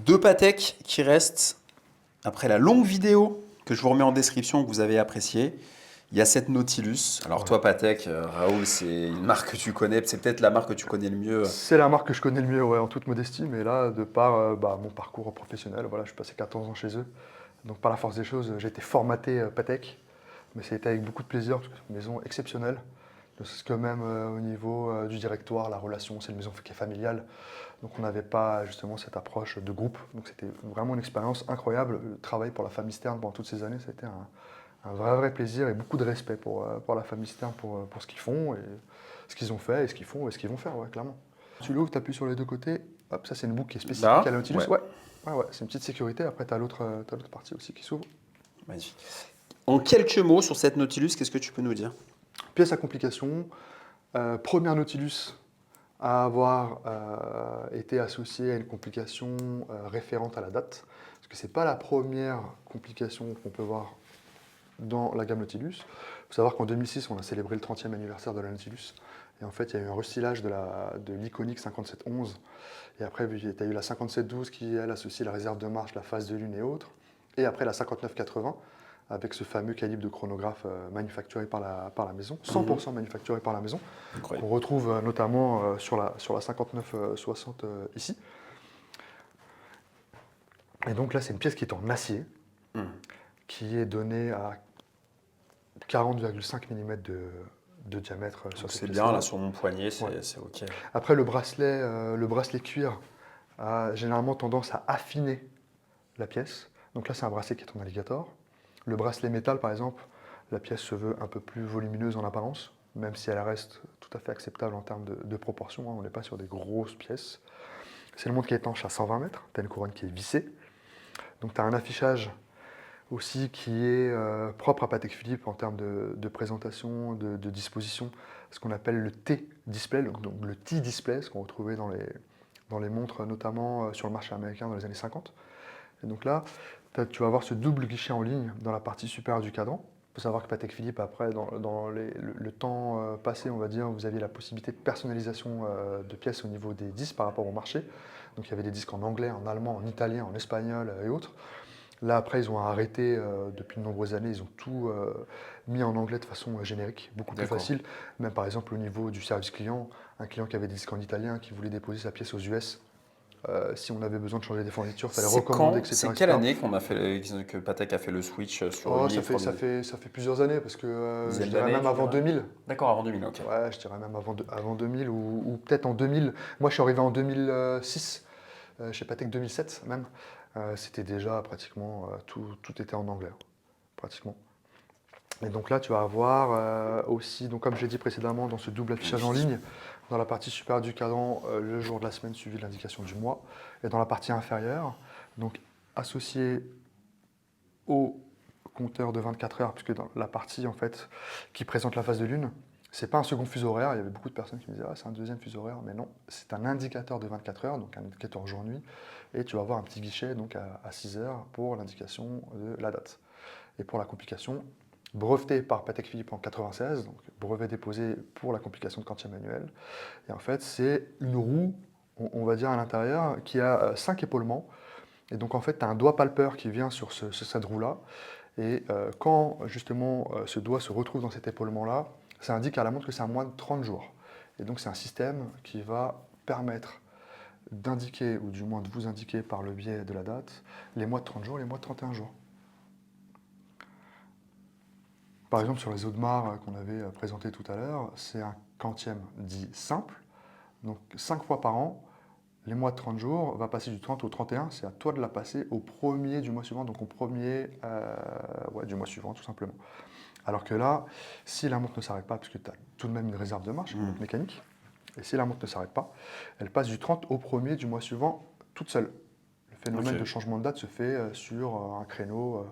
Deux Patek qui restent après la longue vidéo que je vous remets en description que vous avez appréciée. Il y a cette Nautilus. Alors toi Patek, Raoul, c'est une marque que tu connais, c'est peut-être la marque que tu connais le mieux. C'est la marque que je connais le mieux, ouais, en toute modestie, mais là, de par mon parcours professionnel, voilà, je suis passé 14 ans chez eux. Donc par la force des choses, j'ai été formaté Patek, mais c'était avec beaucoup de plaisir, parce que c'est une maison exceptionnelle. Parce que même au niveau du directoire, la relation, c'est une maison qui est familiale. Donc on n'avait pas justement cette approche de groupe. Donc c'était vraiment une expérience incroyable. Le travail pour la famille Stern pendant toutes ces années, c'était un vrai plaisir et beaucoup de respect pour la famille Stern, pour ce qu'ils font, et ce qu'ils ont fait, et ce qu'ils font, et ce qu'ils vont faire, ouais, clairement. Tu l'ouvres, tu appuies sur les deux côtés. Hop, ça c'est une boucle qui est spécifique à Là, la Nautilus. ouais, Ouais, ouais, c'est une petite sécurité. Après, tu as l'autre partie aussi qui s'ouvre. magnifique. En quelques mots sur cette Nautilus, qu'est-ce que tu peux nous dire? Pièce à complication. Première Nautilus à avoir été associée à une complication référente à la date. Parce que ce n'est pas la première complication qu'on peut voir dans la gamme Nautilus. Il faut savoir qu'en 2006, on a célébré le 30e anniversaire de la Nautilus. Et en fait, il y a eu un restylage de l'iconique 5711. Et après, tu as eu la 5712 qui, elle, associe la réserve de marche, la phase de lune et autres. Et après, la 5980, avec ce fameux calibre de chronographe manufacturé par la maison, 100% manufacturé par la maison, Incroyable. qu'on retrouve notamment sur la 5960 ici. Et donc là, c'est une pièce qui est en acier, qui est donnée à 40,5 mm de diamètre sur cette C'est pièce-là. bien, là sur mon poignet, Ouais. c'est OK. Après, le bracelet cuir a généralement tendance à affiner la pièce. Donc là, c'est un bracelet qui est en alligator. Le bracelet métal, par exemple, la pièce se veut un peu plus volumineuse en apparence, même si elle reste tout à fait acceptable en termes de proportion. On n'est pas sur des grosses pièces. C'est une montre qui est étanche à 120 mètres. Tu as une couronne qui est vissée. Donc tu as un affichage aussi qui est propre à Patek Philippe en termes de présentation, de disposition, ce qu'on appelle le T-display, donc le T-display, ce qu'on retrouvait dans les montres, notamment sur le marché américain dans les années 50. Et donc là, tu vas avoir ce double guichet en ligne dans la partie supérieure du cadran. Il faut savoir que Patek Philippe, après, dans le temps passé, on va dire, vous aviez la possibilité de personnalisation de pièces au niveau des disques par rapport au marché. Donc il y avait des disques en anglais, en allemand, en italien, en espagnol et autres. Là, après, ils ont arrêté depuis de nombreuses années, ils ont tout mis en anglais de façon générique, beaucoup plus facile. Même par exemple, au niveau du service client, un client qui avait des disques en italien, qui voulait déposer sa pièce aux US, si on avait besoin de changer des fournitures, il fallait recommander, etc. C'est quelle année que Patek a fait le switch sur Oh, livre? ça fait plusieurs années, parce que je Dizaine dirais d'années, même avant 2000. D'accord, avant 2000, ok. Ouais, je dirais même avant 2000 ou peut-être en 2000. Moi, je suis arrivé en 2006, chez Patek 2007 même. C'était déjà pratiquement, tout était en anglais, pratiquement. Et donc là, tu vas avoir aussi, donc comme j'ai dit précédemment, dans ce double affichage en ligne, dans la partie supérieure du cadran, le jour de la semaine suivi de l'indication du mois, et dans la partie inférieure, donc associé au compteur de 24 heures, puisque dans la partie en fait qui présente la phase de lune, c'est pas un second fuseau horaire. Il y avait beaucoup de personnes qui me disaient ah, c'est un deuxième fuseau horaire, mais non, c'est un indicateur de 24 heures, donc un indicateur jour-nuit, et tu vas avoir un petit guichet donc à 6 heures pour l'indication de la date. Et pour la complication, breveté par Patek Philippe en 96, donc brevet déposé pour la complication de quantième manuel. Et en fait, c'est une roue, on va dire à l'intérieur, qui a 5 épaulements. Et donc en fait, tu as un doigt palpeur qui vient sur cette roue-là. Et quand justement ce doigt se retrouve dans cet épaulement-là, ça indique à la montre que c'est à moins de 30 jours. Et donc c'est un système qui va permettre d'indiquer, ou du moins de vous indiquer par le biais de la date, les mois de 30 jours, les mois de 31 jours. Par exemple, sur les Audemars qu'on avait présenté tout à l'heure, c'est un quantième dit simple. Donc 5 fois par an, les mois de 30 jours va passer du 30 au 31. C'est à toi de la passer au premier du mois suivant, donc au premier du mois suivant, tout simplement. Alors que là, si la montre ne s'arrête pas, puisque tu as tout de même une réserve de marche, une montre mécanique, et si la montre ne s'arrête pas, elle passe du 30 au premier du mois suivant toute seule. Le phénomène de changement de date se fait sur un créneau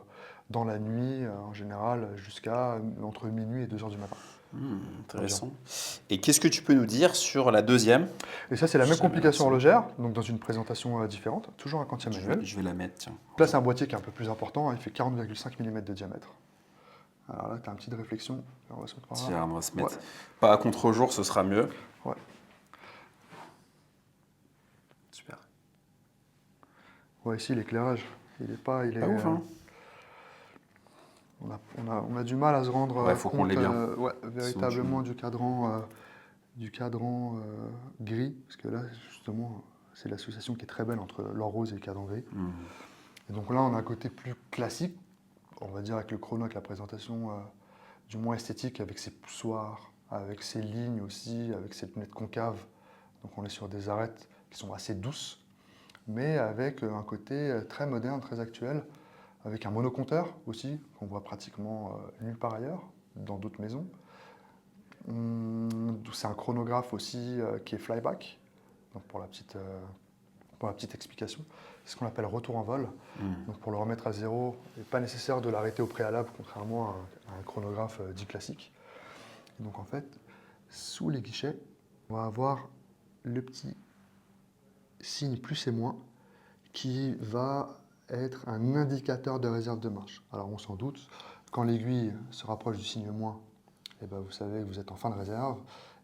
dans la nuit, en général, jusqu'à entre minuit et 2 heures du matin. Intéressant. Et qu'est-ce que tu peux nous dire sur la deuxième? Et ça, c'est la même complication horlogère, donc dans une présentation différente, toujours un quantième manuel. Je vais la mettre, tiens. Là, c'est un boîtier qui est un peu plus important, il fait 40,5 mm de diamètre. Alors là, tu as un petit de réflexion. On va se mettre par là. Tiens, on va se mettre pas à contre-jour, ce sera mieux. Ouais. Super. Ouais, ici, l'éclairage, il est pas, il est, Pas ouf, hein? on a du mal à se rendre Ouais, faut qu'on compte l'ait bien. ouais, Sinon, véritablement du cadran gris, parce que là, justement, c'est l'association qui est très belle entre l'or rose et le cadran gris. Hmm. Et donc là, on a un côté plus classique, on va dire avec le chrono, avec la présentation du moins esthétique, avec ses poussoirs, avec ses lignes aussi, avec ses lunettes concaves. Donc on est sur des arêtes qui sont assez douces, mais avec un côté très moderne, très actuel, avec un monocompteur aussi, qu'on voit pratiquement nulle part ailleurs, dans d'autres maisons. C'est un chronographe aussi qui est flyback, donc pour la petite explication. C'est ce qu'on appelle retour en vol. Donc pour le remettre à zéro, il n'est pas nécessaire de l'arrêter au préalable, contrairement à un chronographe dit classique. Et donc en fait, sous les guichets, on va avoir le petit signe plus et moins qui va être un indicateur de réserve de marche. Alors on s'en doute, quand l'aiguille se rapproche du signe moins, eh ben vous savez que vous êtes en fin de réserve,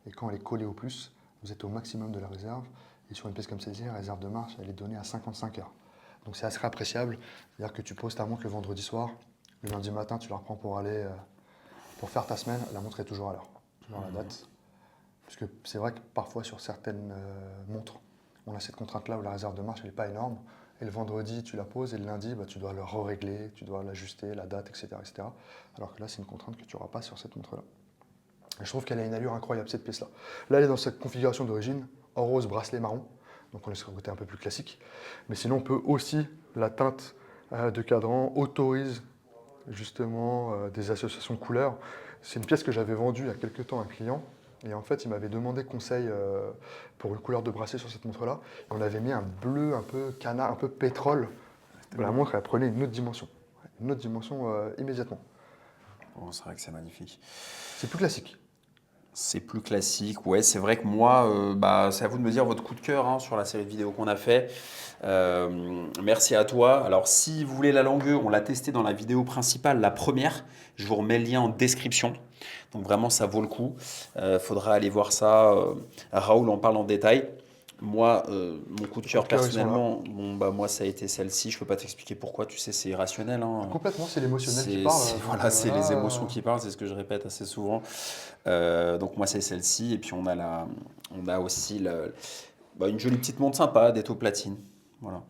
et quand elle est collée au plus, vous êtes au maximum de la réserve. Et sur une pièce comme celle-ci, la réserve de marche, elle est donnée à 55 heures. Donc c'est assez appréciable, c'est-à-dire que tu poses ta montre le vendredi soir, le lundi matin tu la reprends pour faire ta semaine, la montre est toujours à l'heure, toujours à la date. Parce que c'est vrai que parfois sur certaines montres, on a cette contrainte-là où la réserve de marche elle n'est pas énorme. Et le vendredi, tu la poses et le lundi, bah, tu dois le régler, tu dois l'ajuster, la date, etc., etc. Alors que là, c'est une contrainte que tu n'auras pas sur cette montre-là. Et je trouve qu'elle a une allure incroyable, cette pièce-là. Là, elle est dans cette configuration d'origine, or rose, bracelet marron. Donc on est sur un côté un peu plus classique. Mais sinon, on peut aussi, la teinte de cadran autorise justement des associations de couleurs. C'est une pièce que j'avais vendue il y a quelques temps à un client. Et en fait, il m'avait demandé conseil pour une couleur de bracelet sur cette montre-là. Et on avait mis un bleu un peu canard, un peu pétrole. La montre, elle prenait une autre dimension. Une autre dimension immédiatement. Bon, c'est vrai que c'est magnifique. C'est plus classique. C'est plus classique, ouais, c'est vrai que moi, bah, c'est à vous de me dire votre coup de cœur hein, sur la série de vidéos qu'on a fait. Merci à toi. Alors, si vous voulez la longueur, on l'a testé dans la vidéo principale, la première. Je vous remets le lien en description. Donc, vraiment, ça vaut le coup. Faudra aller voir ça. Raoul en parle en détail. Moi, mon coup de cœur Cœur, ils sont là. personnellement, bon, bah, moi, ça a été celle-ci. Je peux pas t'expliquer pourquoi, tu sais, c'est irrationnel. Hein. Complètement, c'est l'émotionnel qui parle. Donc, Voilà, c'est les émotions là, qui parlent, c'est ce que je répète assez souvent. Donc moi c'est celle-ci et puis on a aussi bah, une jolie petite montre sympa d'Eto Platine, voilà,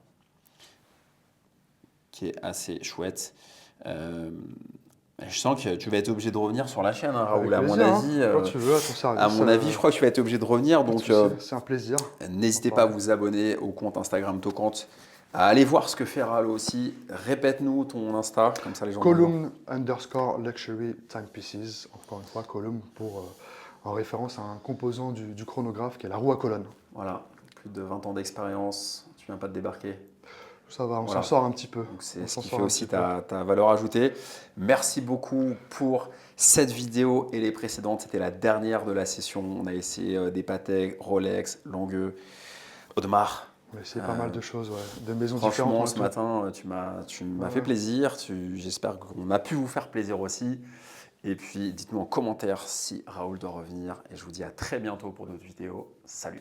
qui est assez chouette. Euh, je sens que tu vas être obligé de revenir sur la chaîne, hein, avec Raoul. plaisir, hein. Quand tu veux, à ton service. À mon avis, je crois que tu vas être obligé de revenir. Pas de Donc souci, c'est un plaisir. n'hésitez d'en pas à parler. vous abonner au compte Instagram Tocante, à aller voir ce que fait Raoul aussi. Répète-nous ton Insta, comme ça les gens vont le voir. Column_luxury timepieces. Encore une fois, column en référence à un composant du chronographe qui est la roue à colonne. Voilà, plus de 20 ans d'expérience, tu viens pas de débarquer. Ça va, on s'en Voilà. sort un petit peu. Donc c'est On ce s'en qui sort fait un aussi petit peu. ta valeur ajoutée. Merci beaucoup pour cette vidéo et les précédentes. C'était la dernière de la session. On a essayé des Patek, Rolex, Langueux, Audemars. On a essayé pas mal de choses, ouais. Des maisons différentes. Franchement, On a ce tout. matin, tu m'as fait Ouais. plaisir. J'espère qu'on a pu vous faire plaisir aussi. Et puis, dites-nous en commentaire si Raoul doit revenir. Et je vous dis à très bientôt pour d'autres vidéos. Salut!